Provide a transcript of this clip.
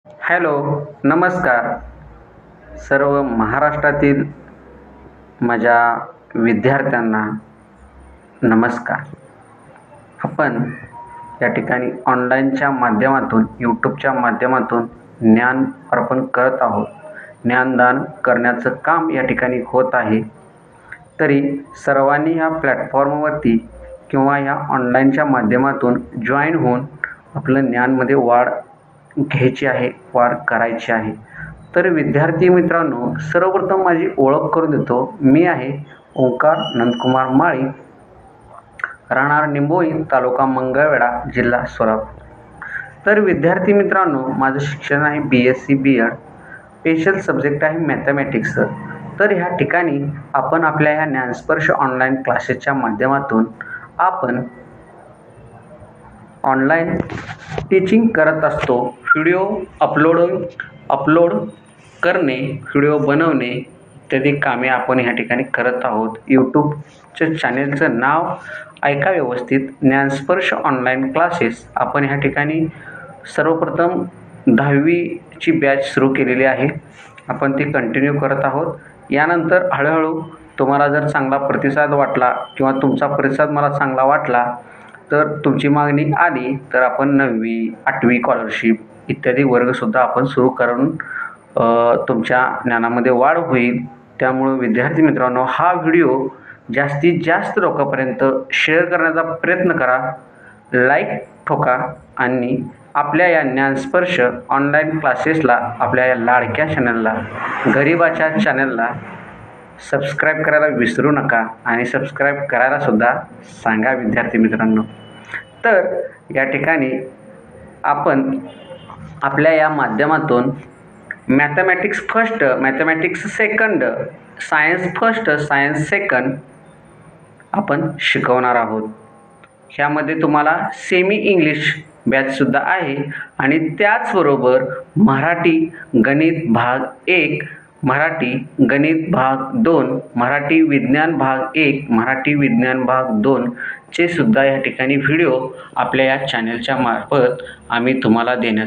Hello, नमस्कार. सर्व महाराष्ट्रातील माझ्या विद्यार्थ्यांना नमस्कार. आपण या ठिकाणी ऑनलाईनच्या माध्यमातून, यूट्यूबच्या माध्यमातून ज्ञान अर्पण करत आहोत. ज्ञानदान करण्याचं काम या ठिकाणी होत आहे. तरी सर्वांनी ह्या प्लॅटफॉर्मवरती किंवा ह्या ऑनलाईनच्या माध्यमातून जॉईन होऊन आपलं ज्ञानमध्ये वाढ घ्यायची आहे, वाढ करायची आहे. तर विद्यार्थी मित्रांनो, सर्वप्रथम माझी ओळख करून देतो. मी आहे ओंकार नंदकुमार माळी, राहणार निंबोळी, तालुका मंगळवेढा, जिल्हा सोलापूर. तर विद्यार्थी मित्रांनो, माझं शिक्षण आहे BSc BEd. स्पेशल सब्जेक्ट आहे मॅथमॅटिक्स. तर ह्या ठिकाणी आपण आपल्या ह्या ज्ञानस्पर्श ऑनलाईन क्लासेसच्या माध्यमातून आपण ऑनलाईन टीचिंग करत असतो. व्हिडिओ अपलोड करणे, व्हिडिओ बनवणे इत्यादी कामे आपण ह्या ठिकाणी करत आहोत. यूट्यूबच्या चॅनेलचं नाव ऐका व्यवस्थित, ज्ञानस्पर्श ऑनलाईन क्लासेस. आपण ह्या ठिकाणी सर्वप्रथम 10वीची बॅच सुरू केलेली आहे. आपण ती कंटिन्यू करत आहोत. यानंतर हळूहळू तुम्हाला जर चांगला प्रतिसाद वाटला किंवा तुमचा प्रतिसाद मला चांगला वाटला, तर तुमची मागणी आली तर आपण 9वी 8वी स्कॉलरशिप इत्यादी वर्गसुद्धा आपण सुरू करून तुमच्या ज्ञानामध्ये वाढ होईल. त्यामुळं विद्यार्थी मित्रांनो, हा व्हिडिओ जास्तीत जास्त लोकांपर्यंत शेअर करण्याचा प्रयत्न करा, लाईक ठोका आणि आपल्या या ज्ञानस्पर्श ऑनलाईन क्लासेसला, आपल्या या लाडक्या चॅनलला, गरिबाच्या चॅनलला सबस्क्राईब करायला विसरू नका आणि सबस्क्राईब करायलासुद्धा सांगा विद्यार्थी मित्रांनो. तर या ठिकाणी आपण आपल्या या माध्यमातून mathematics first, mathematics second, science first, science second आपण शिकवणार आहोत. ह्यामध्ये तुम्हाला सेमी इंग्लिश बॅचसुद्धा आहे आणि त्याचबरोबर मराठी गणित भाग 1, मराठी गणित भाग 2, मराठी विज्ञान भाग 1, मराठी विज्ञान भाग 2 चे सुद्धा या ठिकाणी व्हिडिओ आपल्या या चॅनलच्या मार्फत आम्ही तुम्हाला देण्याचा